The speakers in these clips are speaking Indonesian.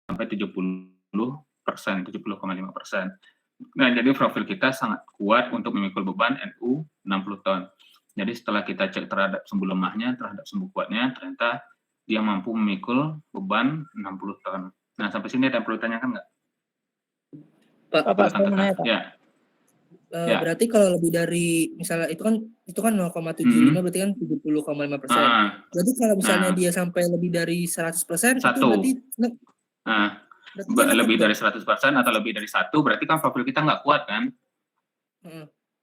sampai 70%, 70,5%. Nah, jadi profil kita sangat kuat untuk memikul beban NU 60 ton. Jadi setelah kita cek terhadap sumbu lemahnya, terhadap sumbu kuatnya, ternyata dia mampu memikul beban 60 ton. Nah, sampai sini ada yang perlu ditanyakan nggak? Pak, saya mau nanya, Pak. Ya. Ya. Berarti kalau lebih dari, misalnya itu kan 0,75, berarti kan 70,5%. Berarti kalau misalnya dia sampai lebih dari 100%, itu berarti lebih dari 100% atau lebih dari 1, berarti kan profil kita nggak kuat kan?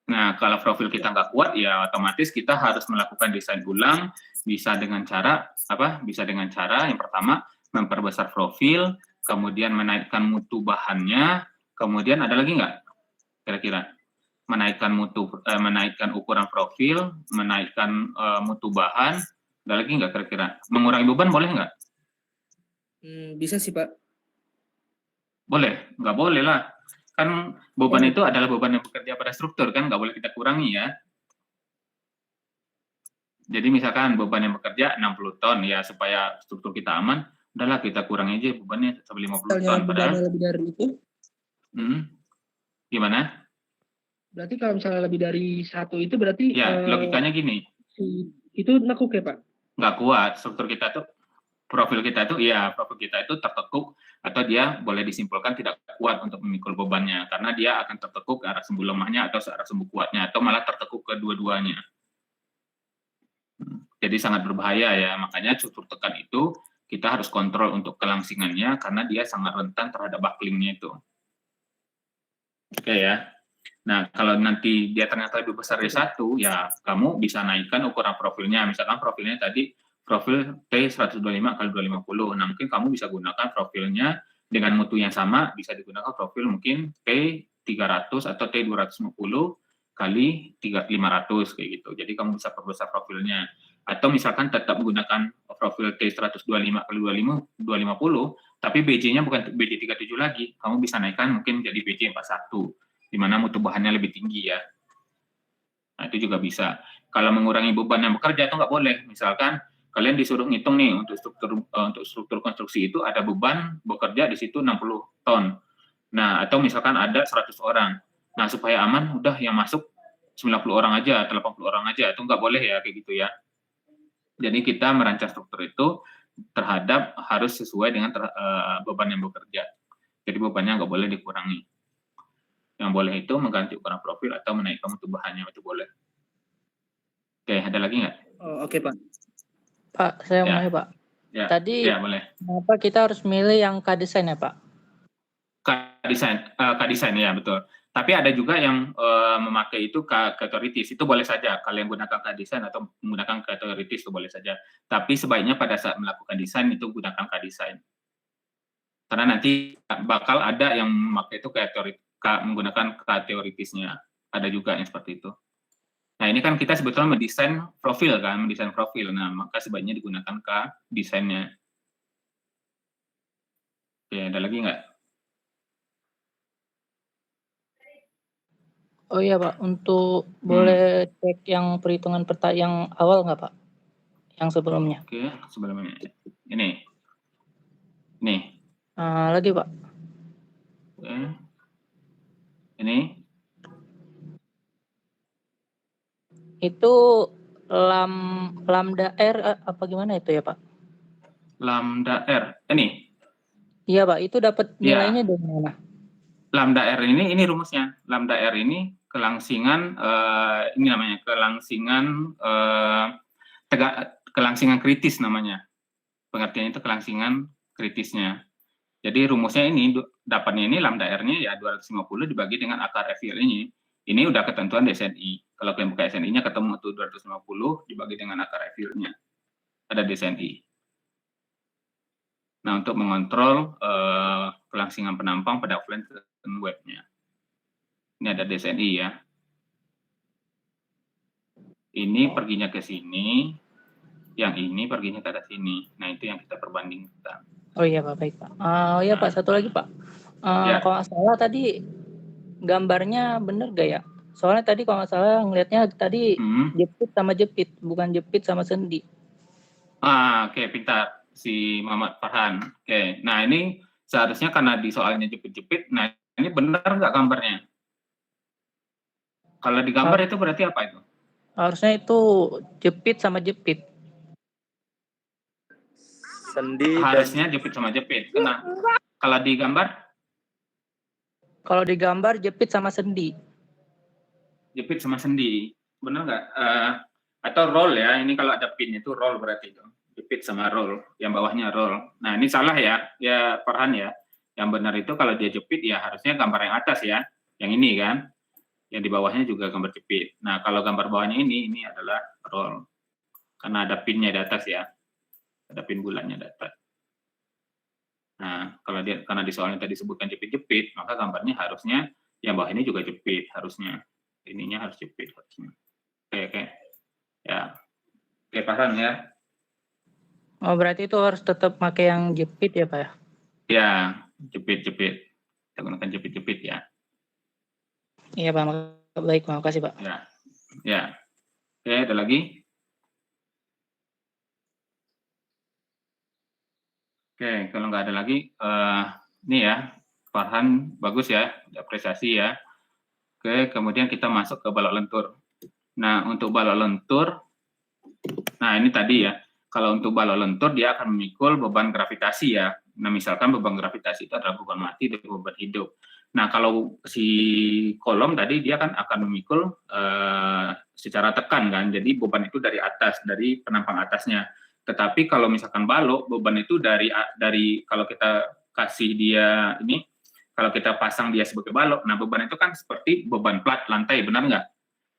Nah, kalau profil kita nggak kuat, ya otomatis kita harus melakukan desain ulang, bisa dengan cara apa? Bisa dengan cara yang pertama memperbesar profil, kemudian menaikkan mutu bahannya, kemudian ada lagi nggak? Kira-kira menaikkan ukuran profil, menaikkan mutu bahan, ada lagi nggak kira-kira? Mengurangi beban boleh nggak? Bisa sih, Pak. Boleh? Nggak boleh lah. Kan beban itu adalah beban yang bekerja pada struktur, kan nggak boleh kita kurangi ya. Jadi misalkan beban yang bekerja 60 ton, ya supaya struktur kita aman, udahlah kita kurangi aja bebannya sampai 50 ton. Padahal lebih dari itu? Gimana? Berarti kalau misalnya lebih dari 1 itu berarti... Ya, logikanya gini. Itu nekuk ya, Pak? Nggak kuat, struktur kita tuh, profil kita itu tertekuk, atau dia boleh disimpulkan tidak kuat untuk memikul bebannya, karena dia akan tertekuk ke arah sumbu lemahnya atau ke arah sumbu kuatnya, atau malah tertekuk kedua-duanya. Jadi sangat berbahaya ya, makanya struktur tekan itu kita harus kontrol untuk kelangsingannya, karena dia sangat rentan terhadap bucklingnya itu. Oke ya. Nah, kalau nanti dia ternyata lebih besar dari 1, ya kamu bisa naikkan ukuran profilnya. Misalkan profilnya tadi profil T125 x 250. Nah, mungkin kamu bisa gunakan profilnya dengan mutu yang sama, bisa digunakan profil mungkin T300 atau T250 kali 500 kayak gitu. Jadi kamu bisa perbesar profilnya. Atau misalkan tetap menggunakan profil T125 kali 250, tapi BJ-nya bukan BJ37 lagi. Kamu bisa naikkan mungkin jadi BJ41, di mana mutu bahannya lebih tinggi ya. Nah, itu juga bisa. Kalau mengurangi beban yang bekerja itu nggak boleh. Misalkan kalian disuruh ngitung nih untuk struktur konstruksi itu ada beban bekerja di situ 60 ton. Nah, atau misalkan ada 100 orang. Nah, supaya aman, udah yang masuk 90 orang aja, atau 80 orang aja. Itu nggak boleh ya, kayak gitu ya. Jadi kita merancang struktur itu terhadap harus sesuai dengan beban yang bekerja. Jadi bebannya nggak boleh dikurangi. Yang boleh itu mengganti ukuran profil atau menaikkan mutu bahannya, itu boleh. Oke, ada lagi nggak? Oke, Pak. Pak, saya mau nanya, Pak. Ya, tadi ya, boleh. Kenapa kita harus milih yang K-design ya, Pak? K-design ya, betul. Tapi ada juga yang memakai itu K-authorities, itu boleh saja. Kalian gunakan K-design atau menggunakan K-authorities itu boleh saja. Tapi sebaiknya pada saat melakukan desain itu gunakan K-design. Karena nanti bakal ada yang memakai itu menggunakan K-authorities-nya. Ada juga yang seperti itu. Nah, ini kan kita sebetulnya mendesain profil kan, mendesain profil. Nah, maka sebaiknya digunakan K-design-nya. Oke, ada lagi nggak? Oh iya, Pak, untuk boleh cek yang perhitungan yang awal nggak, Pak? Yang sebelumnya. Oke, sebelumnya. Ini. Nih. Lagi, Pak. Oke. Ini. Itu lambda R apa gimana itu ya, Pak? Lambda R. Ini. Iya, Pak, itu dapat nilainya dari mana? Lambda R ini rumusnya. Lambda R ini kelangsingan ini namanya kelangsingan kritis namanya. Pengertiannya itu kelangsingan kritisnya. Jadi rumusnya ini dapatnya ini lambda R-nya ya 250 dibagi dengan akar FIL ini. Ini udah ketentuan DSNI. Kalau kalian buka SNI-nya ketemu tuh 250 dibagi dengan akar FIL-nya. Ada DSNI. Nah, untuk mengontrol kelangsingan penampang pada offline dan webnya. Ini ada DSNI ya. Ini perginya ke sini, yang ini perginya ke atas sini. Nah, itu yang kita perbandingkan. Oh iya, Pak, baik, Pak. Oh iya, Pak, satu lagi, Pak. Kalau nggak salah tadi gambarnya bener gak ya? Soalnya tadi kalau nggak salah ngelihatnya tadi jepit sama jepit, bukan jepit sama sendi. Oke, pintar si Muhammad Farhan. Oke, nah ini seharusnya karena di soalnya jepit-jepit, nah ini benar nggak gambarnya? Kalau di gambar itu berarti apa itu? Harusnya itu jepit sama jepit. Sendi harusnya jepit sama jepit. Kena. Kalau di gambar? Kalau di gambar jepit sama sendi. Jepit sama sendi. Benar nggak? Atau roll ya, ini kalau ada pin itu roll berarti itu. Jepit sama roll, yang bawahnya roll. Nah ini salah ya Farhan ya. Yang benar itu kalau dia jepit ya harusnya gambar yang atas ya. Yang ini kan. Yang di bawahnya juga gambar jepit. Nah kalau gambar bawahnya ini adalah roll. Karena ada pinnya di atas ya. Ada pin bulannya di atas. Nah, karena di soalnya tadi disebutkan jepit-jepit, maka gambarnya harusnya yang bawah ini juga jepit harusnya. Ininya harus jepit harusnya. Oke. Ya. Oke, paham ya. Oh, berarti itu harus tetap pakai yang jepit ya, Pak ya? Ya, jepit-jepit. Kita gunakan jepit-jepit ya. Iya, Pak. Baik, makasih, Pak. Ya. Oke, ada lagi? Oke, kalau nggak ada lagi, ini ya, Farhan bagus ya, apresiasi ya. Oke, kemudian kita masuk ke balok lentur. Nah, untuk balok lentur, nah ini tadi ya, kalau untuk balok lentur dia akan memikul beban gravitasi ya. Nah, misalkan beban gravitasi itu adalah beban mati dan beban hidup. Nah, kalau si kolom tadi dia kan akan memikul secara tekan kan, jadi beban itu dari atas, dari penampang atasnya. Tetapi kalau misalkan balok, beban itu dari kalau kita kasih dia ini, kalau kita pasang dia sebagai balok, nah beban itu kan seperti beban plat lantai, benar nggak?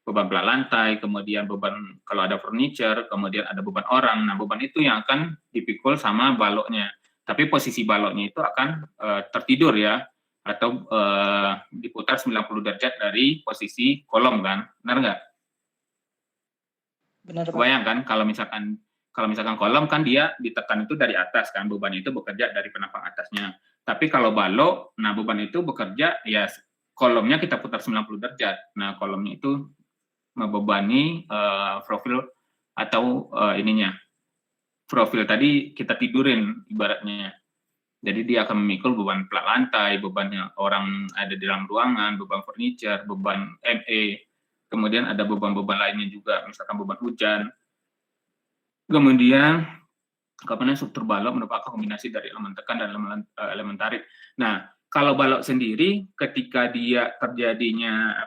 Beban plat lantai, kemudian beban kalau ada furniture, kemudian ada beban orang. Nah beban itu yang akan dipikul sama baloknya. Tapi posisi baloknya itu akan tertidur ya, atau diputar 90 derajat dari posisi kolom kan, benar nggak? Benar, Pak. Bayangkan kalau misalkan kolom kan dia ditekan itu dari atas kan, beban itu bekerja dari penampang atasnya. Tapi kalau balok, nah beban itu bekerja ya kolomnya kita putar 90 derajat. Nah kolomnya itu membebani profil atau ininya. Profil tadi kita tidurin ibaratnya. Jadi dia akan memikul beban plat lantai, bebannya orang ada di dalam ruangan, beban furniture, beban ME, kemudian ada beban-beban lainnya juga, misalkan beban hujan. Kemudian komponen struktur balok merupakan kombinasi dari elemen tekan dan elemen tarik. Nah, kalau balok sendiri ketika dia terjadinya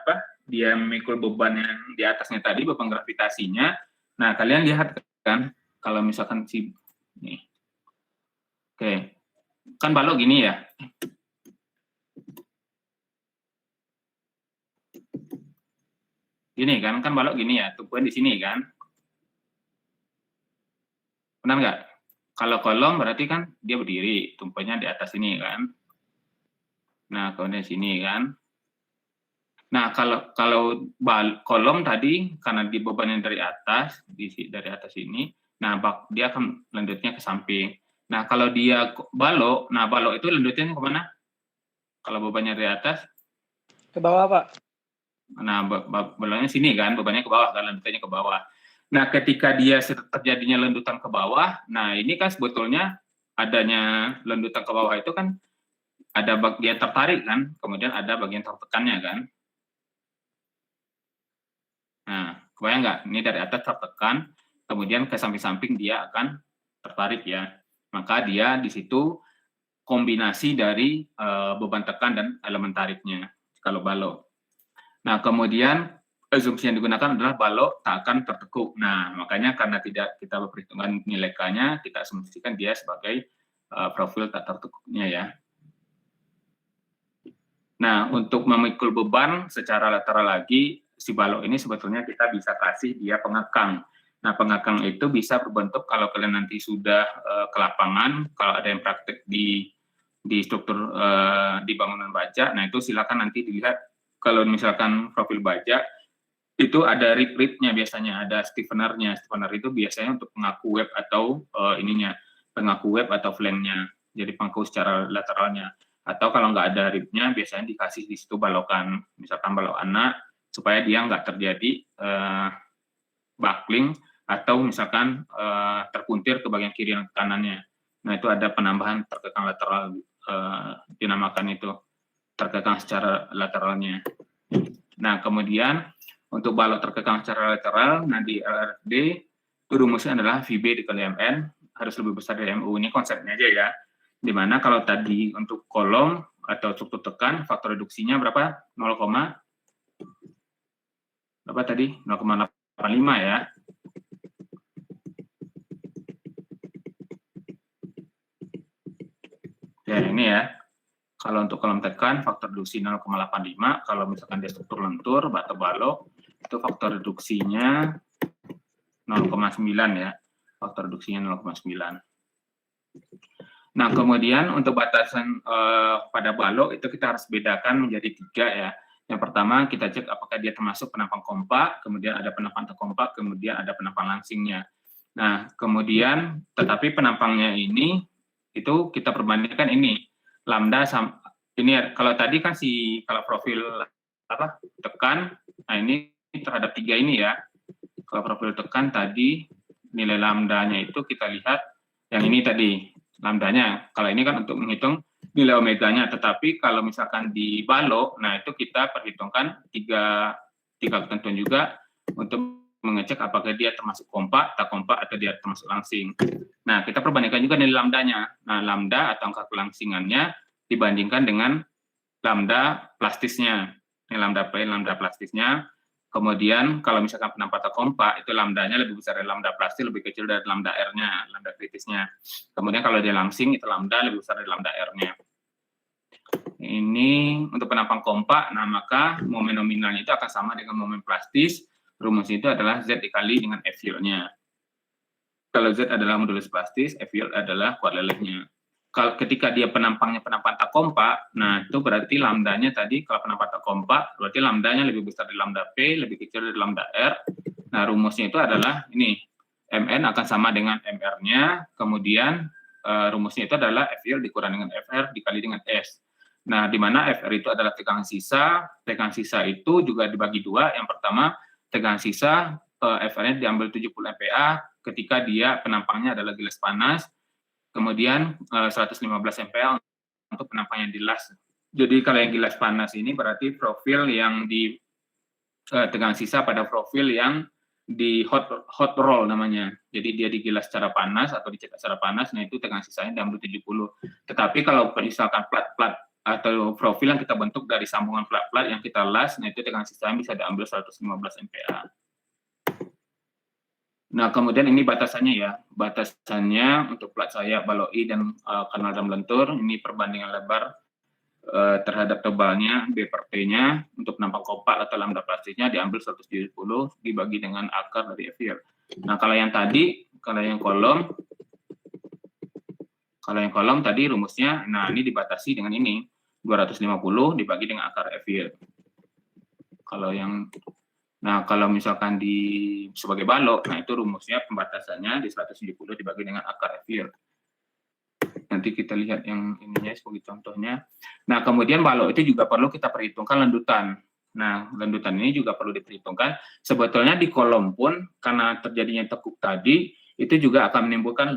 dia memikul beban yang di atasnya tadi, beban gravitasinya. Nah, kalian lihat kan kalau misalkan nih. Oke. Kan balok gini ya. Gini kan balok gini ya, tumpuan di sini kan. Benar nggak? Kalau kolom berarti kan dia berdiri, tumpuannya di atas ini kan. Nah, kemudian sini kan. Nah, kalau kolom tadi karena dibebankan dari atas, dari atas ini, nah dia akan lendutnya ke samping. Nah, kalau dia balok, nah balok itu lendutnya ke mana? Kalau bebannya dari atas? Ke bawah, Pak. Nah, baloknya sini kan, bebannya ke bawah kan, lendutnya ke bawah. Nah, ketika dia terjadinya lendutan ke bawah, nah ini kan sebetulnya adanya lendutan ke bawah itu kan ada bagian tertarik kan, kemudian ada bagian tertekannya kan. Nah, kebayang nggak? Ini dari atas tertekan, kemudian ke samping-samping dia akan tertarik ya. Maka dia di situ kombinasi dari beban tekan dan elemen tariknya kalau balok. Nah, kemudian asumsi yang digunakan adalah balok tak akan tertekuk. Nah, makanya karena tidak kita perhitungan nilai K-nya, kita asumsikan dia sebagai profil tak tertekuknya ya. Nah, untuk memikul beban secara lateral lagi, si balok ini sebetulnya kita bisa kasih dia pengekang. Nah, pengekang itu bisa berbentuk kalau kalian nanti sudah ke lapangan, kalau ada yang praktek di struktur di bangunan baja, nah itu silakan nanti dilihat kalau misalkan profil baja itu ada rib-ribnya biasanya, ada stiffener-nya. Stiffener itu biasanya untuk pengaku web atau pengaku web atau flank-nya, jadi pengaku secara lateralnya. Atau kalau nggak ada ribnya, biasanya dikasih di situ balokan, misalkan balok anak, supaya dia nggak terjadi buckling, atau misalkan terpuntir ke bagian kiri dan kanannya. Nah, itu ada penambahan terkekang lateral dinamakan itu terkekang secara lateralnya. Nah, kemudian untuk balok terkekang secara lateral, nah di LRFD itu rumusnya adalah VB dikali MN harus lebih besar dari MU. Ini konsepnya aja ya. Dimana kalau tadi untuk kolom atau struktur tekan, faktor reduksinya berapa? 0, berapa tadi? 0,85 ya. Ya, ini ya. Kalau untuk kolom tekan, faktor reduksi 0,85. Kalau misalkan dia struktur lentur, atau balok, itu faktor reduksinya 0,9 ya. Faktor reduksinya 0,9. Nah, kemudian untuk batasan pada balok itu kita harus bedakan menjadi 3 ya. Yang pertama kita cek apakah dia termasuk penampang kompak, kemudian ada penampang tak kompak, kemudian ada penampang langsingnya. Nah, kemudian tetapi penampangnya ini itu kita perbandingkan ini lambda sama ini kalau tadi kan kalau profil apa tekan, nah ini terhadap 3 ini ya. Kalau profil tekan tadi nilai lambdanya itu kita lihat yang ini tadi lambdanya. Kalau ini kan untuk menghitung nilai omeganya, tetapi kalau misalkan di balok, nah itu kita perhitungkan tiga ketentuan juga untuk mengecek apakah dia termasuk kompak, tak kompak, atau dia termasuk langsing. Nah, kita perbandingkan juga nilai lambdanya. Nah, lambda atau angka kelangsingannya dibandingkan dengan lambda plastisnya. Ini lambda plain, lambda plastisnya. Kemudian kalau misalkan penampang tak kompak, itu lambdanya lebih besar dari lambda plastis, lebih kecil dari lambda R-nya, lambda kritisnya. Kemudian kalau dia langsing, itu lambda lebih besar dari lambda R-nya. Ini untuk penampang kompak, nah maka momen nominalnya itu akan sama dengan momen plastis. Rumus itu adalah Z dikali dengan F yield-nya. Kalau Z adalah modulus plastis, F yield adalah kuat lelehnya. Kalau ketika dia penampang tak kompak, nah itu berarti lambdanya tadi kalau penampang tak kompak, berarti lambdanya lebih besar dari lambda P, lebih kecil dari lambda R. Nah, rumusnya itu adalah ini, MN akan sama dengan MR-nya, kemudian rumusnya itu adalah F yield dikurang dengan FR dikali dengan S. Nah, di mana FR itu adalah tegangan sisa itu juga dibagi 2. Yang pertama, tegangan sisa, FR-nya diambil 70 MPa ketika dia penampangnya adalah gilas panas, kemudian 115 MPa untuk penampang yang di las. Jadi kalau yang gilas panas ini berarti profil yang di tegangan sisa pada profil yang di hot roll namanya. Jadi dia digilas secara panas atau dicetak secara panas, nah itu tegangan sisanya diambil 70. Tetapi kalau misalkan plat-plat atau profil yang kita bentuk dari sambungan plat-plat yang kita las, nah itu tegangan sisanya bisa diambil 115 MPa. Nah, kemudian ini batasannya ya. Batasannya untuk plat sayap, balok I, dan kanal dam lentur, ini perbandingan lebar terhadap tebalnya B per T-nya untuk penampang kompak atau lambda plastisnya diambil 170 dibagi dengan akar dari F yield. Nah, kalau yang kolom tadi rumusnya, nah ini dibatasi dengan ini 250 dibagi dengan akar F yield. Kalau misalkan sebagai balok, nah itu rumusnya pembatasannya di 170 dibagi dengan akar F yield. Nanti kita lihat yang ininya sebagai contohnya. Nah, kemudian balok itu juga perlu kita perhitungkan lendutan. Nah, lendutan ini juga perlu diperhitungkan. Sebetulnya di kolom pun, karena terjadinya tekuk tadi, itu juga akan menimbulkan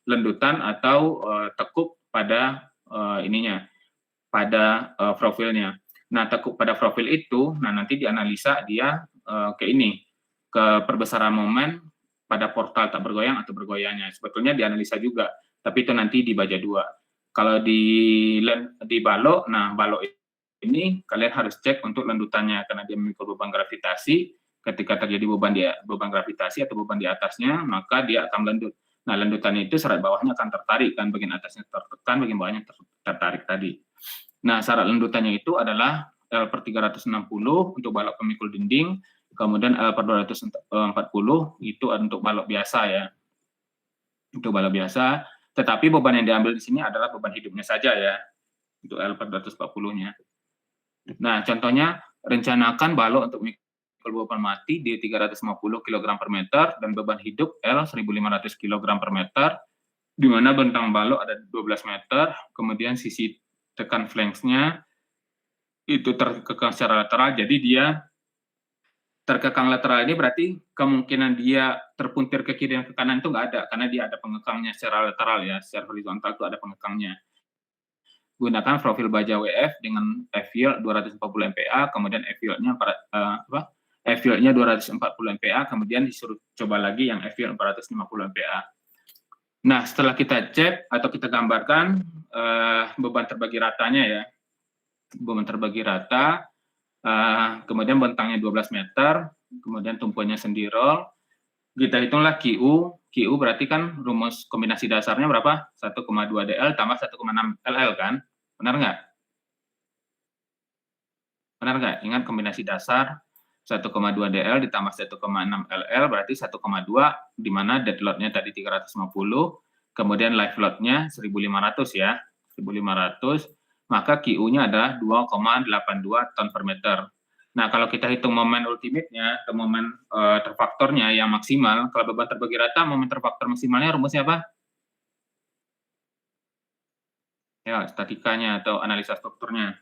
lendutan atau tekuk pada pada profilnya. Nah, tekuk pada profil itu, nah nanti dianalisa dia ke perbesaran momen pada portal tak bergoyang atau bergoyangnya. Sebetulnya dianalisa juga, tapi itu nanti di baja 2. Kalau di balok, nah balok ini kalian harus cek untuk lendutannya karena dia memikul beban gravitasi. Ketika terjadi beban gravitasi atau beban di atasnya, maka dia akan melendut. Nah, lendutannya itu syarat bawahnya akan tertarik, kan bagian atasnya tertekan, bagian bawahnya tertarik tadi. Nah, syarat lendutannya itu adalah L per 360 untuk balok pemikul dinding, kemudian L per 240 itu untuk balok biasa ya. Untuk balok biasa, tetapi beban yang diambil di sini adalah beban hidupnya saja ya, untuk L per 240-nya. Nah, contohnya rencanakan balok untuk mikul beban mati di 350 kg per meter dan beban hidup L 1.500 kg per meter, di mana bentang balok ada 12 meter, kemudian sisi tekan flanks-nya itu terkekang secara lateral, jadi dia terkekang lateral ini berarti kemungkinan dia terpuntir ke kiri dan ke kanan itu nggak ada, karena dia ada pengekangnya secara lateral ya, secara horizontal itu ada pengekangnya. gunakan profil baja WF dengan F-yield 240 MPa, kemudian F-yield-nya F-yield-nya 240 MPa, kemudian disuruh coba lagi yang F-yield 450 MPa. Nah, setelah kita cek atau kita gambarkan beban terbagi ratanya ya, beban terbagi rata, kemudian bentangnya 12 meter, kemudian tumpuannya sendirol, kita hitunglah QU. QU berarti kan rumus kombinasi dasarnya berapa? 1,2 DL tambah 1,6 LL kan? Benar nggak? Benar nggak? Ingat kombinasi dasar 1,2 DL ditambah 1,6 LL berarti 1,2, di mana dead load-nya tadi 350, kemudian live load-nya 1.500 ya, 1.500, maka QU-nya adalah 2,82 ton per meter. Nah, kalau kita hitung momen ultimate-nya atau momen terfaktornya yang maksimal, kalau beban terbagi rata, momen terfaktor maksimalnya rumusnya apa? Ya, statikanya atau analisa strukturnya.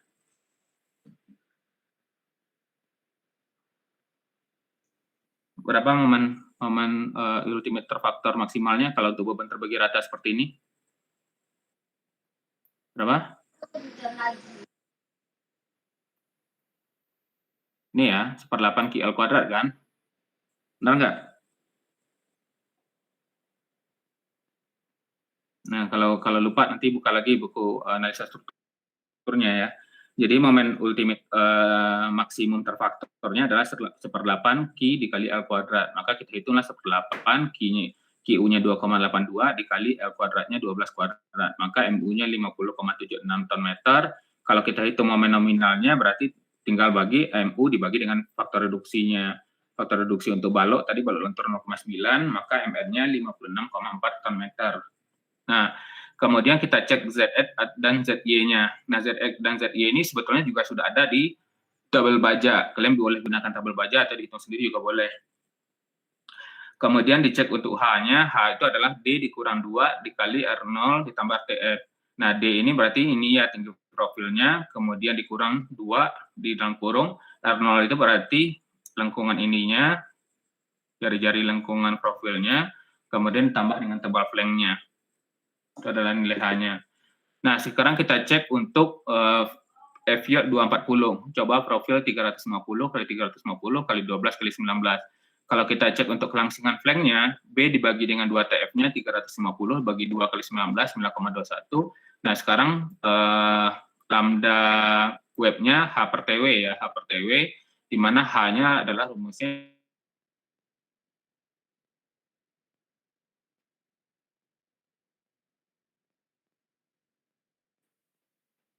Berapa momen ultimate terfaktor maksimalnya kalau untuk beban terbagi rata seperti ini? Berapa? Ini ya, 1/8 QL kuadrat kan? Benar nggak? Nah, kalau lupa nanti buka lagi buku analisa strukturnya ya. Jadi momen ultimate maksimum terfaktornya adalah 1/8 Q dikali L kuadrat. Maka kita hitunglah 1/8 QU-nya 2,82 dikali L kuadratnya 12 kuadrat. Maka MU-nya 50,76 ton meter. Kalau kita hitung momen nominalnya berarti tinggal bagi MU dibagi dengan faktor reduksinya. Faktor reduksi untuk balok tadi balok lentur 0,9, maka MR-nya 56,4 ton meter. Nah, kemudian kita cek ZX dan ZY-nya. Nah, ZX dan ZY ini sebetulnya juga sudah ada di tabel baja. Kalian boleh gunakan tabel baja atau dihitung sendiri juga boleh. Kemudian dicek untuk H-nya. H itu adalah D dikurang 2 dikali R0 ditambah TF. Nah, D ini berarti ini ya tinggi profilnya, kemudian dikurang 2 di dalam kurung. R0 itu berarti lengkungan ininya, jari-jari lengkungan profilnya, kemudian ditambah dengan tebal flanknya. Itu adalah nilai H-nya. Nah, sekarang kita cek untuk F-yield 240. Coba profil 350 kali 350 kali 12 kali 19. Kalau kita cek untuk kelangsingan flanknya, B dibagi dengan 2 TF-nya 350 bagi 2 kali 19, 9,21. Nah, sekarang lambda web-nya H per TW ya, H per TW, di mana H-nya adalah rumusnya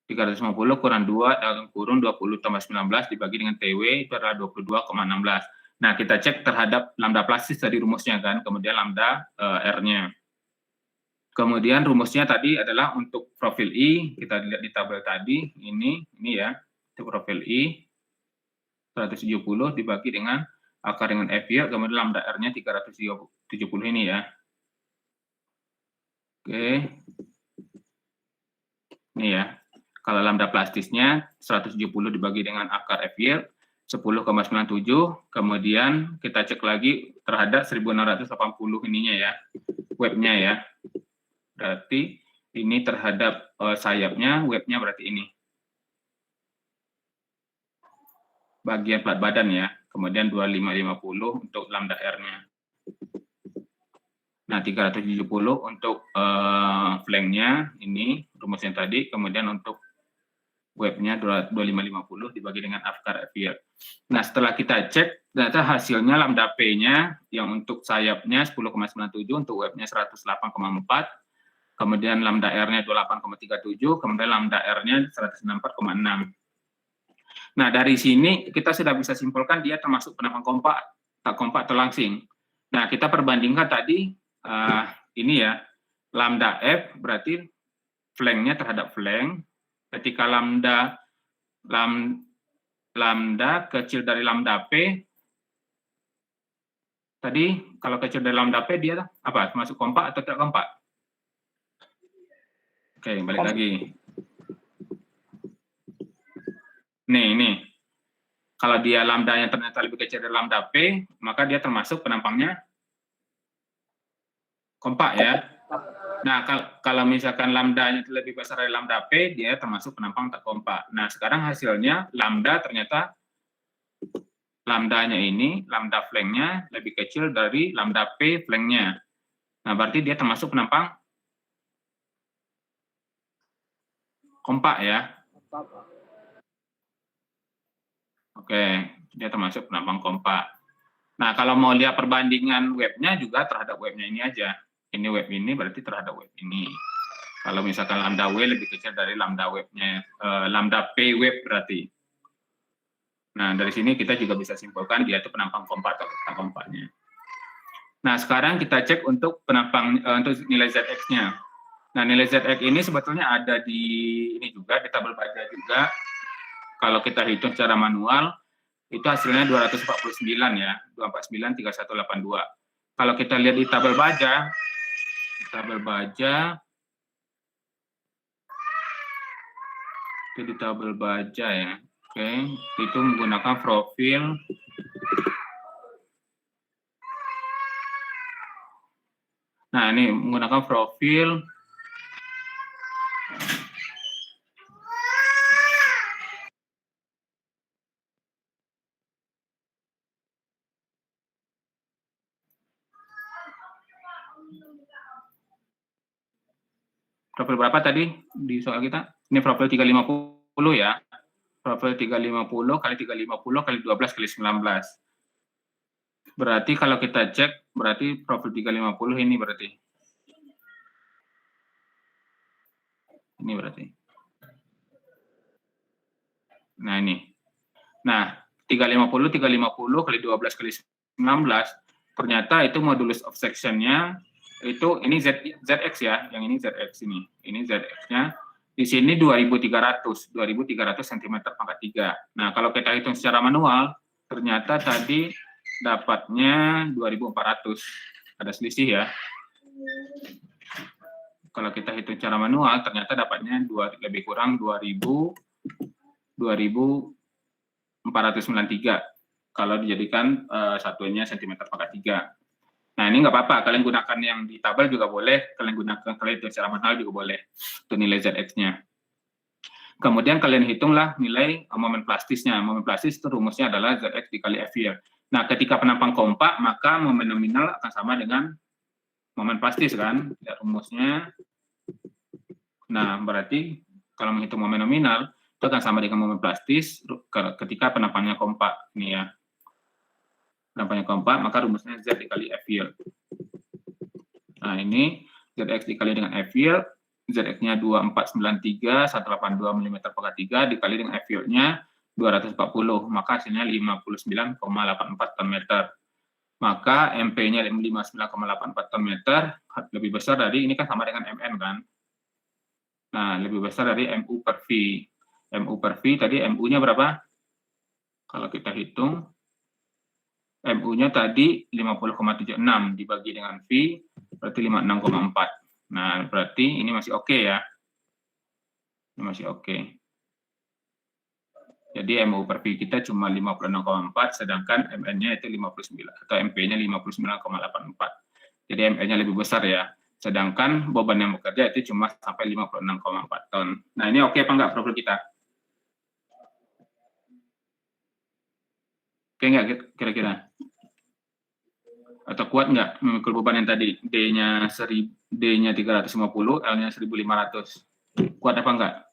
350 kurang 2 dalam kurung 20 tambah 19 dibagi dengan TW itu adalah 22,16. Nah, kita cek terhadap lambda plastis dari rumusnya kan, kemudian lambda R-nya. Kemudian rumusnya tadi adalah untuk profil I, kita lihat di tabel tadi, ini ya, itu profil I 170 dibagi dengan akar dengan F-yield, kemudian lambda R-nya 370 ini ya. Oke. Ini ya. Kalau lambda plastisnya 170 dibagi dengan akar F-yield 10,97, kemudian kita cek lagi terhadap 1680 ininya ya, webnya ya. Berarti ini terhadap sayapnya, webnya berarti ini. Bagian plat badan ya, kemudian 2550 untuk lambda R-nya. Nah, 370 untuk flanknya, ini rumusnya tadi, kemudian untuk webnya 2550 dibagi dengan akar F-yield. Nah, setelah kita cek, ternyata hasilnya lambda P-nya yang untuk sayapnya 10,97, untuk webnya 108,4, kemudian lambda R-nya 28,37, kemudian lambda R-nya 164,6. Nah, dari sini kita sudah bisa simpulkan dia termasuk penampang kompak, tak kompak terlangsing. Nah, kita perbandingkan tadi, ini ya, lambda F berarti flanknya terhadap flank. Ketika lambda kecil dari lambda P, tadi kalau kecil dari lambda P dia apa? Masuk kompak atau tidak kompak? Oke, balik lagi. Nih. Kalau dia lambdanya ternyata lebih kecil dari lambda P, maka dia termasuk penampangnya kompak ya. Nah, kalau misalkan lambdanya lebih besar dari lambda P, dia termasuk penampang tak kompak. Nah, sekarang hasilnya lambda ternyata lambdanya ini, lambda flanknya lebih kecil dari lambda P flanknya. Nah, berarti dia termasuk penampang kompak ya. Oke, dia termasuk penampang kompak. Nah, kalau mau lihat perbandingan webnya juga terhadap webnya ini aja. Ini web ini berarti terhadap web ini. Kalau misalkan lambda W lebih kecil dari lambda webnya, lambda P web berarti. Nah, dari sini kita juga bisa simpulkan dia itu penampang kompak atau tak kompaknya. Nah, sekarang kita cek untuk penampang untuk nilai ZX-nya. Nah, nilai ZX ini sebetulnya ada di ini juga, di tabel baja juga. Kalau kita hitung secara manual, itu hasilnya 249 ya, 249 3182. Kalau kita lihat di tabel baja itu di tabel baja ya. Oke, itu menggunakan profil Nah, ini menggunakan profil profil berapa tadi di soal kita? Ini profil 350 ya. Profil 350 kali 350 kali 12 kali 19. Berarti kalau kita cek, berarti profil 350 ini berarti. Ini berarti. Nah, ini. Nah, 350 kali 12 kali 19, ternyata itu modulus of section-nya itu ini ZX ya, yang ini ZX ini. Ini ZX-nya. Di sini 2300 cm pangkat 3. Nah, kalau kita hitung secara manual, ternyata tadi dapatnya 2400. Ada selisih ya. Kalau kita hitung secara manual, ternyata dapatnya lebih kurang 2493 kalau dijadikan satuannya cm pangkat 3. Nah, ini nggak apa-apa, kalian gunakan yang di tabel juga boleh, kalian hitung secara manual juga boleh untuk nilai ZX-nya. Kemudian kalian hitunglah nilai momen plastisnya. Momen plastis itu rumusnya adalah ZX dikali F yield. Nah, ketika penampang kompak, maka momen nominal akan sama dengan momen plastis kan, ya, rumusnya. Nah, berarti kalau menghitung momen nominal, itu akan sama dengan momen plastis ketika penampangnya kompak. Ini ya. Penampangnya kompak, maka rumusnya Z dikali F yield. Nah, ini ZX dikali dengan F yield, ZX-nya 2493, 182 mm per 3, dikali dengan F yield-nya 240, maka hasilnya 59,84 ton meter. Maka MP-nya 59,84 ton meter, lebih besar dari, ini kan sama dengan MN kan? Nah, lebih besar dari MU per V. MU per V, tadi MU-nya berapa? Kalau kita hitung, MU-nya tadi 50,76 dibagi dengan V, berarti 56,4. Nah, berarti ini masih oke ya. Ini masih oke. Jadi MU per V kita cuma 56,4, sedangkan MN-nya itu 59, atau MP-nya 59,84. Jadi MN-nya lebih besar ya. Sedangkan beban yang bekerja itu cuma sampai 56,4 ton. Nah, ini oke apa enggak profil kita? Oke enggak kira-kira? Atau kuat nggak memikul beban yang tadi? D-nya 350, L-nya 1500. Kuat apa enggak?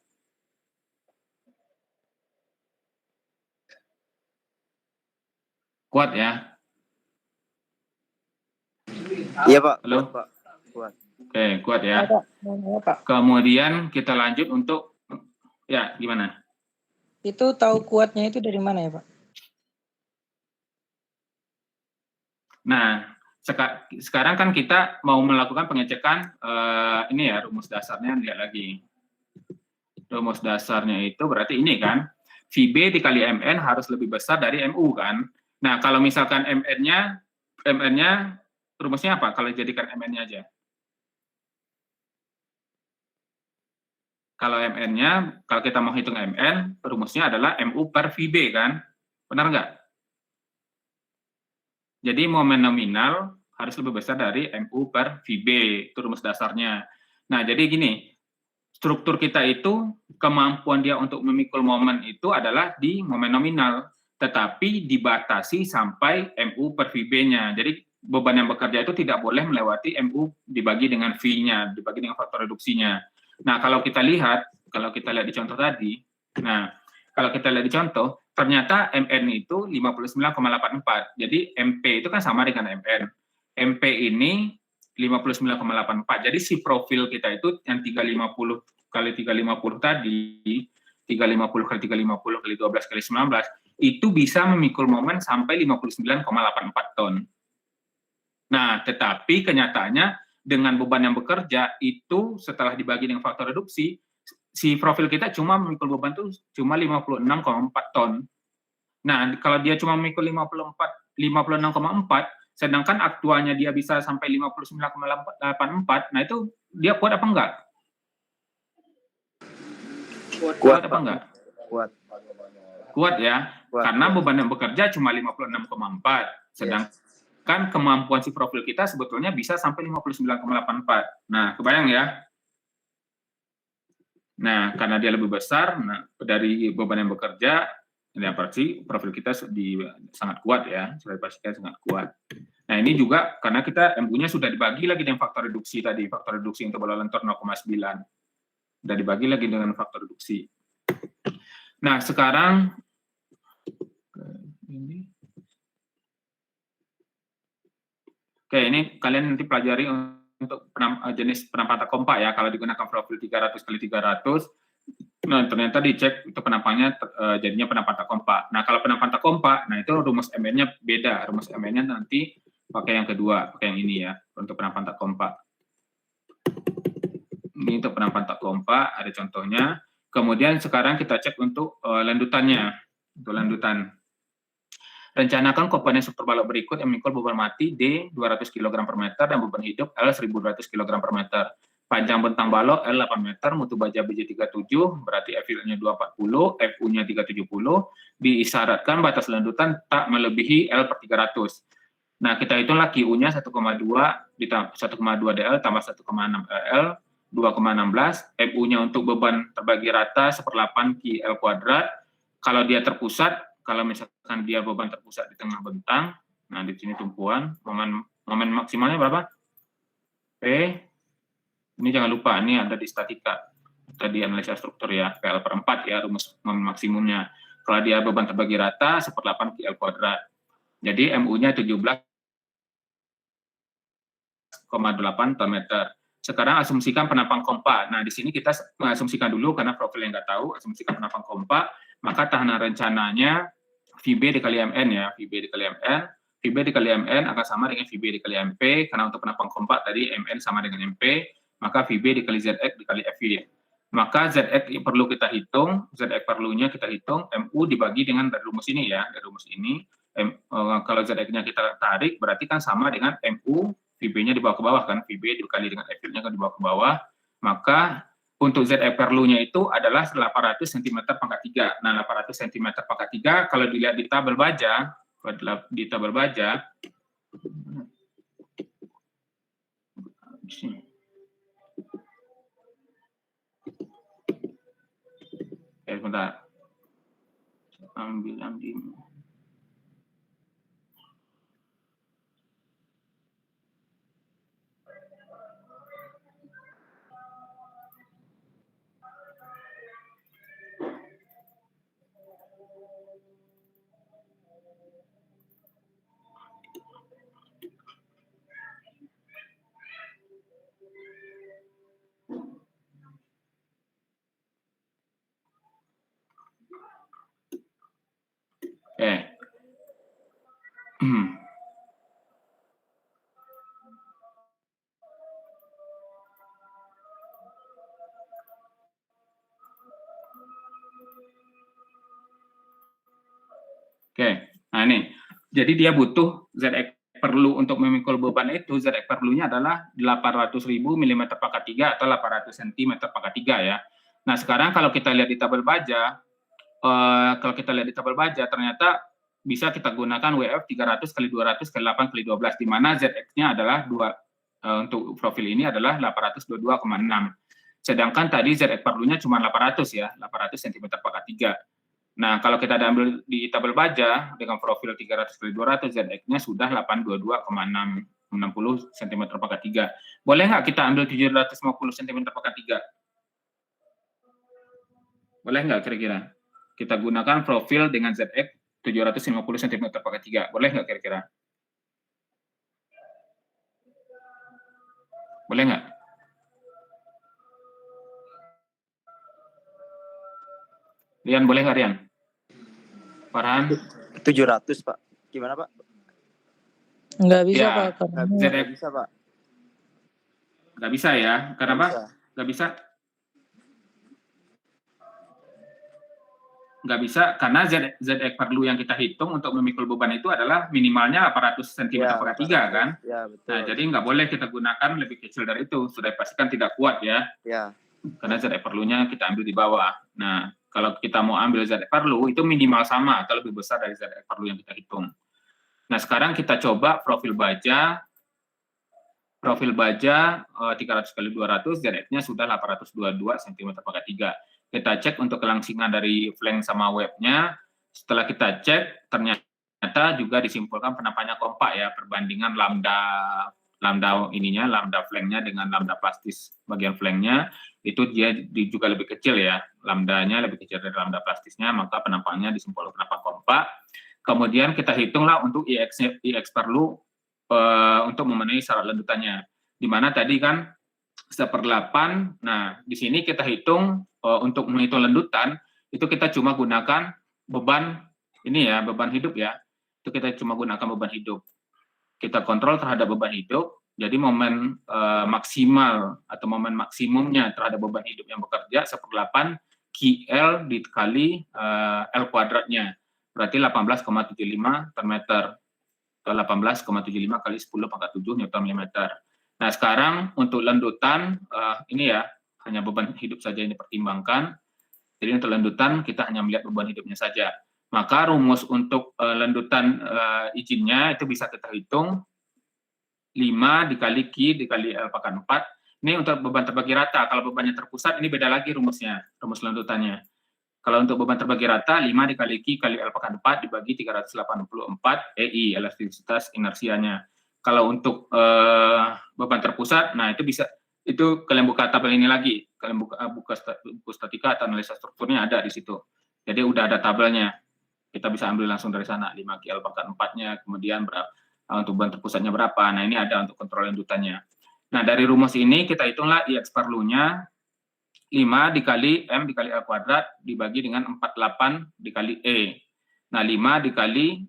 Kuat ya? Iya Pak. Halo? Kuat, Pak. Kuat. Oke, kuat ya. Kemudian kita lanjut untuk, ya gimana? Itu tahu kuatnya itu dari mana ya Pak? Nah, sekarang kan kita mau melakukan pengecekan, ini ya rumus dasarnya, lihat lagi. Rumus dasarnya itu berarti ini kan, VB dikali MN harus lebih besar dari MU kan. Nah, kalau misalkan MN-nya rumusnya apa? Kalau jadikan MN-nya aja. Kalau MN-nya, kalau kita mau hitung MN, rumusnya adalah MU per VB kan? Benar nggak? Jadi momen nominal harus lebih besar dari MU per VB, itu rumus dasarnya. Nah, jadi gini, struktur kita itu kemampuan dia untuk memikul momen itu adalah di momen nominal, tetapi dibatasi sampai MU per VB-nya. Jadi beban yang bekerja itu tidak boleh melewati MU dibagi dengan V-nya, dibagi dengan faktor reduksinya. Nah, kalau kita lihat di contoh tadi, nah, kalau kita lihat di contoh, ternyata MN itu 59,84. Jadi MP itu kan sama dengan MN. MP ini 59,84. Jadi si profil kita itu yang 350 kali 350 tadi, 350 kali 350 kali 12 kali 19, itu bisa memikul momen sampai 59,84 ton. Nah, tetapi kenyataannya dengan beban yang bekerja itu setelah dibagi dengan faktor reduksi, si profil kita cuma memikul beban itu cuma 56,4 ton. Nah, kalau dia cuma memikul 56,4, sedangkan aktualnya dia bisa sampai 59,84, nah itu dia kuat apa enggak? Kuat apa enggak? Kuat ya, karena beban yang bekerja cuma 56,4, sedangkan kemampuan si profil kita sebetulnya bisa sampai 59,84. Nah, kebayang ya? Nah, karena dia lebih besar, nah, dari beban yang bekerja, ya pasti profil kita sangat kuat ya, sudah dipastikan sangat kuat. Nah, ini juga karena kita MU-nya sudah dibagi lagi dengan faktor reduksi tadi, faktor reduksi untuk bola lentur 0,9. Sudah dibagi lagi dengan faktor reduksi. Nah, sekarang ini. Oke, ini kalian nanti pelajari untuk jenis penampang kompak ya, kalau digunakan profil 300 kali 300, nah ternyata dicek itu penampangnya jadinya penampang tak kompak. Nah, kalau penampang tak kompak, nah itu rumus MN-nya beda. Rumus MN-nya nanti pakai yang kedua, pakai yang ini ya, untuk penampang tak kompak. Ini untuk penampang tak kompak, ada contohnya. Kemudian sekarang kita cek untuk landutannya. Untuk landutan. Rencanakan komponen struktur balok berikut yang memikul beban mati D 200 kg per meter dan beban hidup L 1200 kg per meter. Panjang bentang balok L 8 meter, mutu baja BJ37, berarti FU-nya 240, FU-nya 370, diisyaratkan batas landutan tak melebihi L per 300. Nah, kita hitunglah QU-nya 1,2 ditambah 1,2 DL tambah 1,6 L, 2,16, FU-nya untuk beban terbagi rata 1/8 QL kuadrat. Kalau dia terpusat, kalau misalkan dia beban terpusat di tengah bentang, nah di sini tumpuan, momen maksimalnya berapa? P, ini jangan lupa, ini ada di statika, tadi analisa struktur ya, PL per 4 ya, rumus momen maksimumnya. Kalau dia beban terbagi rata, 1/8 QL kuadrat. Jadi MU-nya 17,8 ton meter. Sekarang asumsikan penampang kompak. Nah, di sini kita mengasumsikan dulu, karena profil yang nggak tahu, asumsikan penampang kompak, maka tahanan rencananya VB dikali MN ya, VB dikali MN, VB dikali MN akan sama dengan VB dikali MP, karena untuk penampang kompak tadi MN sama dengan MP, maka VB dikali ZX dikali FV. Maka ZX perlu kita hitung, ZX perlunya kita hitung, MU dibagi dengan dari rumus ini ya, dari rumus ini, kalau ZX-nya kita tarik, berarti kan sama dengan MU, VB-nya dibawa ke bawah kan, VB dikali dengan FV-nya kan dibawa ke bawah, maka untuk ZF perlunya itu adalah 800 cm pangkat 3. Nah, 800 cm pangkat 3, kalau dilihat di tabel baja, sebentar. Ambil. Oke, nah ini. Jadi dia butuh ZX perlu untuk memikul beban itu, ZX perlunya adalah 800.000 mm pangkat 3 atau 800 cm pangkat 3 ya. Nah, sekarang kalau kita lihat di tabel baja, ternyata bisa kita gunakan WF 300 kali 200 kali 8 kali 12, di mana ZX-nya adalah untuk profil ini adalah 822,6. Sedangkan tadi ZX perlunya cuma 800 ya, 800 cm/3. Nah, kalau kita ambil di tabel baja dengan profil 300x200, ZX-nya sudah 822,660 cm/3. Boleh nggak kita ambil 750 cm/3? Boleh nggak kira-kira? Kita gunakan profil dengan ZX 750 cm/3. Boleh nggak kira-kira? Boleh nggak? Rian, boleh nggak Rian? Farhan? 700 Pak. Gimana Pak? Nggak bisa Ya, Pak. Nggak bisa Pak. Nggak bisa ya? Kenapa? Nggak bisa? Nggak bisa karena ZX perlu yang kita hitung untuk memikul beban itu adalah minimalnya 800 cm/3 kan? Ya, betul. Nah, jadi nggak boleh kita gunakan lebih kecil dari itu. Sudah pastikan tidak kuat ya. Ya. Karena ZX perlunya kita ambil di bawah. Nah, kalau kita mau ambil ZX perlu itu minimal sama atau lebih besar dari ZX perlu yang kita hitung. Nah, sekarang kita coba profil baja 300x200, ZX-nya sudah 822 cm/3. Kita cek untuk kelangsingan dari flank sama webnya. Setelah kita cek, ternyata juga disimpulkan penampakannya kompak ya, perbandingan lambda flanknya dengan lambda plastis bagian flanknya, itu dia juga lebih kecil ya, lambdanya lebih kecil dari lambda plastisnya, maka penampakannya disimpulkan penampak kompak. Kemudian kita hitunglah untuk IX perlu untuk memenuhi syarat lendutannya, di mana tadi kan 1/8. Nah, di sini kita hitung untuk menghitung lendutan itu kita cuma gunakan beban ini ya, beban hidup ya. Itu kita cuma gunakan beban hidup. Kita kontrol terhadap beban hidup. Jadi momen maksimal atau momen maksimumnya terhadap beban hidup yang bekerja 1/8 QL dikali L kuadratnya. Berarti 18,75 per meter. Atau 18,75 kali 10⁻⁷ Nm. Nah, sekarang untuk lendutan, ini ya, hanya beban hidup saja yang dipertimbangkan. Jadi untuk lendutan, kita hanya melihat beban hidupnya saja. Maka rumus untuk lendutan izinnya itu bisa kita hitung 5 dikali Q dikali L/4. Ini untuk beban terbagi rata. Kalau bebannya terpusat, ini beda lagi rumusnya, rumus lendutannya. Kalau untuk beban terbagi rata, 5 dikali Q kali L/4 dibagi 384 EI, elastisitas inersianya. Kalau untuk beban terpusat, nah itu bisa, itu kalian buka tabel ini lagi, kalian buka buku statika atau analisa strukturnya ada di situ. Jadi udah ada tabelnya, kita bisa ambil langsung dari sana, 5 Q L/4-nya, kemudian berapa, untuk beban terpusatnya berapa. Nah ini ada untuk kontrol lendutannya. Nah dari rumus ini kita hitunglah IX perlunya 5 dikali M dikali L kuadrat dibagi dengan 48 dikali E. Nah 5 dikali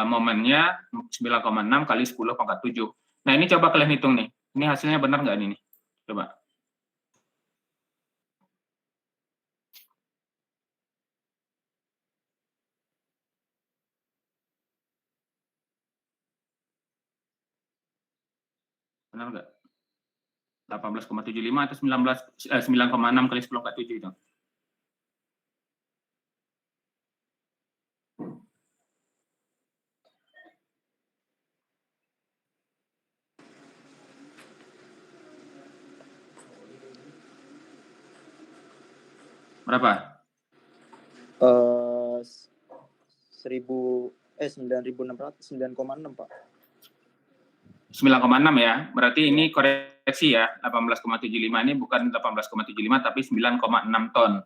momennya 9,6 kali 10⁻⁷. Nah ini coba kalian hitung nih. Ini hasilnya benar nggak ini? Coba. Benar nggak? 18,75 atau 9,6 kali 10⁻⁷ itu. Berapa? 9.600, 9,6 Pak. 9,6 ya. Berarti ini koreksi ya. 18,75 ini bukan 18,75 tapi 9,6 ton.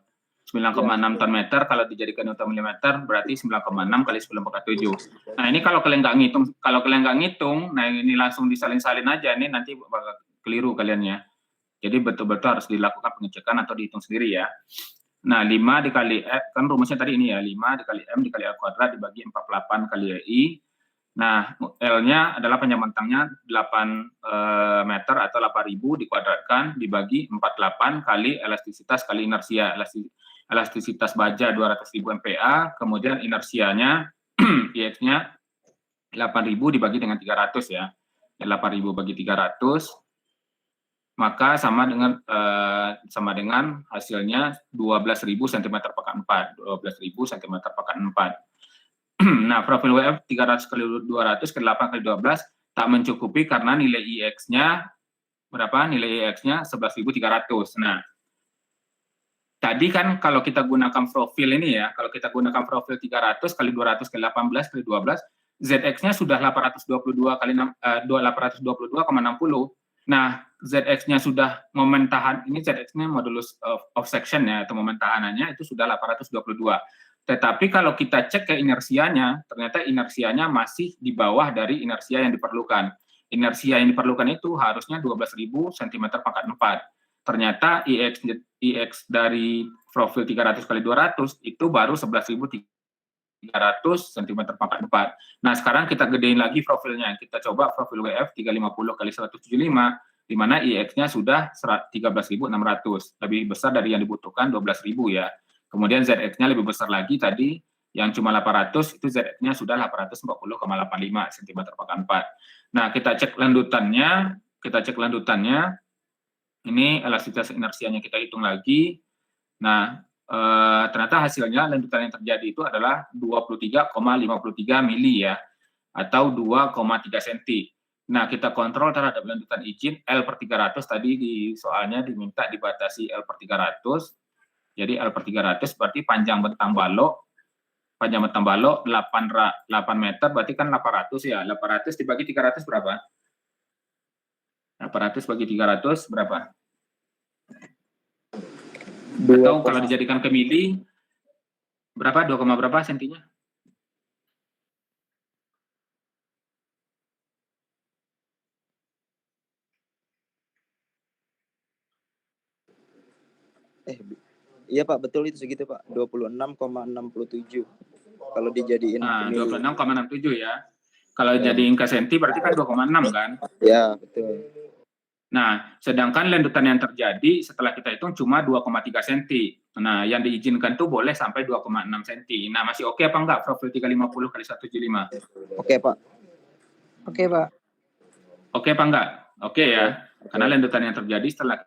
9,6 ton meter kalau dijadikan newton milimeter berarti 9,6 kali 10⁻⁷. Nah, ini kalau kalian nggak ngitung, nah ini langsung disalin-salin aja, ini nanti bakal keliru kalian ya. Jadi betul-betul harus dilakukan pengecekan atau dihitung sendiri ya. Nah, 5 dikali F, kan rumusnya tadi ini ya, 5 dikali M dikali L kuadrat dibagi 48 kali I. Nah, L-nya adalah panjang bentangnya 8 meter atau 8.000 dikuadratkan dibagi 48 kali elastisitas kali inersia. Elastisitas baja 200.000 MPa, kemudian inersianya, IX-nya 8.000 dibagi dengan 300 ya. 8.000 bagi 300, maka sama dengan hasilnya 12.000 cm/4. 12.000 cm/4. Nah, profil WF 300x200 ke 8x12 tak mencukupi karena nilai IX-nya berapa? Nilai IX-nya 11.300. Nah, tadi kan kalau kita gunakan profil ini ya, kalau kita gunakan profil 300 kali 200 kali 18 kali 12, ZX-nya sudah 822 kali 822,60. Nah, ZX-nya sudah momen tahan, ini ZX-nya modulus of section ya, atau momen tahanannya itu sudah 822. Tetapi kalau kita cek ke inersianya, ternyata inersianya masih di bawah dari inersia yang diperlukan. Inersia yang diperlukan itu harusnya 12.000 cm/4. Ternyata IX dari profil 300 kali 200 itu baru 11.300 cm/4. Nah, sekarang kita gedein lagi profilnya. Kita coba profil WF 350 kali 175, di mana IX-nya sudah 13.600, lebih besar dari yang dibutuhkan 12.000 ya. Kemudian ZX-nya lebih besar lagi tadi, yang cuma 800, itu ZX-nya sudah 840,85 cm/4. Nah, kita cek landutannya, ini elastisitas inersianya kita hitung lagi. Nah, ternyata hasilnya landutan yang terjadi itu adalah 23,53 mili ya, atau 2,3 cm. Nah, kita kontrol terhadap landutan izin L per 300, tadi di soalnya diminta dibatasi L per 300. Jadi L per 300 berarti panjang bentang balok 8 meter, berarti kan 800 ya. 800 dibagi 300 berapa? 800 bagi 300 berapa? Atau kalau dijadikan ke mili, berapa? 2, berapa sentinya? Iya Pak, betul itu segitu Pak. 26,67. Kalau dijadiin nah, ke mili. 26,67 ya. Kalau jadiin ke senti berarti kan 2,6 kan? Ya, betul. Nah, sedangkan landutan yang terjadi setelah kita hitung cuma 2,3 cm. Nah, yang diizinkan tuh boleh sampai 2,6 cm. Nah, masih oke apa enggak profil 350 kali 175? Oke, Pak. Oke, Pak. Oke apa enggak? Oke ya. Karena landutan yang terjadi setelah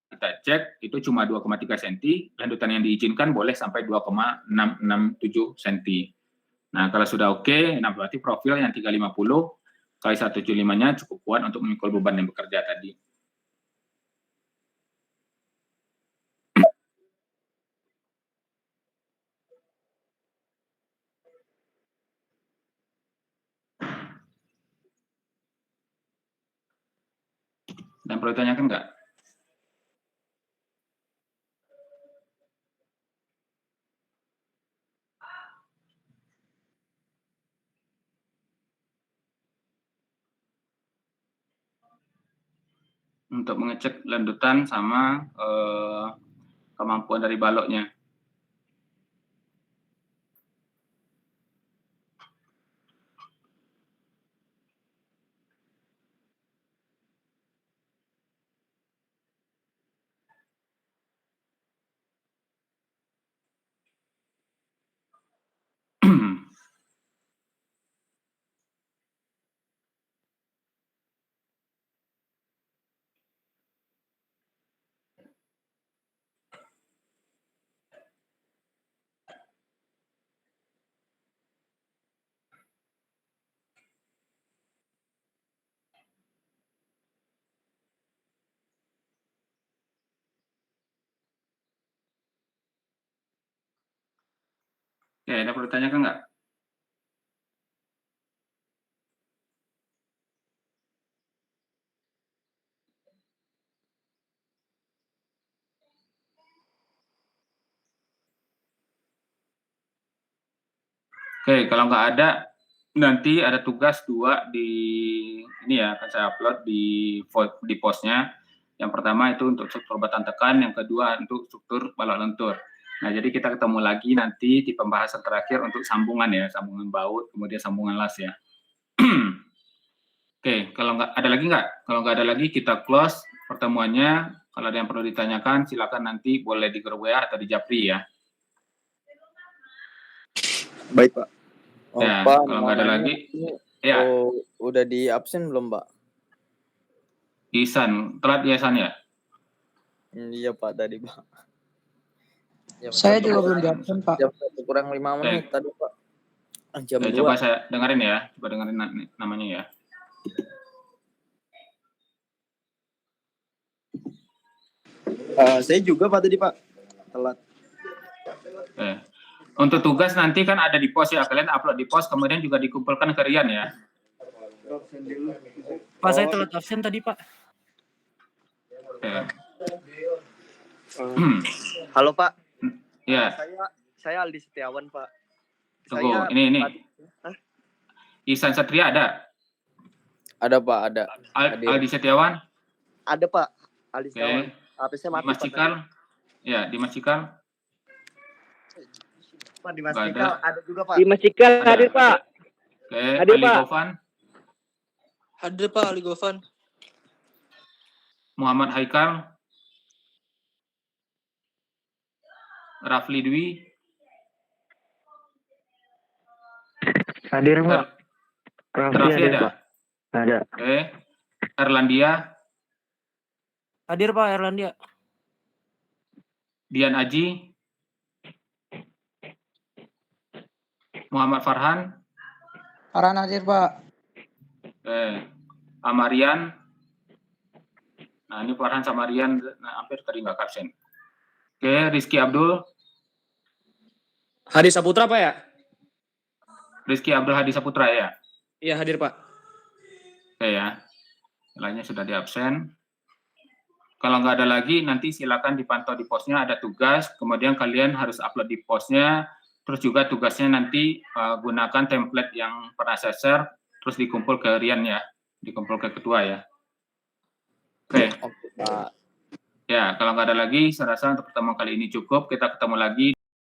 kita cek itu cuma 2,3 cm, landutan yang diizinkan boleh sampai 2,667 cm. Nah, kalau sudah oke, nah berarti profil yang 350 kali 175-nya cukup kuat untuk memikul beban yang bekerja tadi. Dan perlu ditanyakan enggak? Untuk mengecek landutan sama kemampuan dari baloknya. Oke, ada perlu ditanyakan enggak? Oke, kalau nggak ada, nanti ada tugas 2 di ini ya, akan saya upload di postnya. Yang pertama itu untuk struktur batang tekan, yang kedua untuk struktur balok lentur. Nah, jadi kita ketemu lagi nanti di pembahasan terakhir untuk sambungan ya, sambungan baut, kemudian sambungan las ya. Oke, kalau nggak ada lagi nggak? Kalau nggak ada lagi, kita close pertemuannya. Kalau ada yang perlu ditanyakan, silakan nanti boleh di grup WA atau di Japri ya. Baik, Pak. Ya, Pak, kalau nggak ada lagi, ya. Udah di absen belum, Pak? Isan, telat ya San ya? Iya, Pak, tadi, Pak. Saya juga belum di absen, Pak. Jam 1 kurang 5 menit tadi, Pak. Jam 2. Coba saya dengerin ya, coba dengerin namanya ya. Saya juga Pak tadi Pak, telat. Untuk tugas nanti kan ada di pos ya, kalian upload di pos, kemudian juga dikumpulkan ke Rian ya. Pak, saya telat absen tadi Pak. Halo Pak. Ya. Saya Aldi Setiawan Pak. Tunggu, ini. Ihsan Satria ada? Ada Pak, ada. Aldi Setiawan? Ada Pak, Aldi Setiawan. HP-nya mati Dimas Cikal? Ya, Dimas Cikal. Pak, Dimas Cikal ada juga Pak. Dimas Cikal hadir Pak. Oke, Hadir, Ali Pak. Gofan. Hadir Pak, Ali Gofan. Muhammad Haikal. Rafli Dwi. Hadir Pak. Rafli ada? Pak. Ada. Oke. Erlandia. Hadir Pak, Erlandia. Dian Aji. Muhammad Farhan. Farhan hadir Pak. Amarian. Nah, ini Farhan sama Rian hampir tadi nggak absen. Oke, Rizky Abdul. Hadi Saputra Pak ya? Rizky Abdul Hadi Saputra ya? Iya hadir Pak. Oke ya. Lainnya sudah di absen. Kalau nggak ada lagi, nanti silakan dipantau di posnya, ada tugas, kemudian kalian harus upload di posnya, terus juga tugasnya nanti gunakan template yang pernah saya share, terus dikumpul ke Rian ya, dikumpul ke ketua ya. Oke. Pak. Ya, kalau nggak ada lagi, saya rasa untuk pertemuan kali ini cukup. Kita ketemu lagi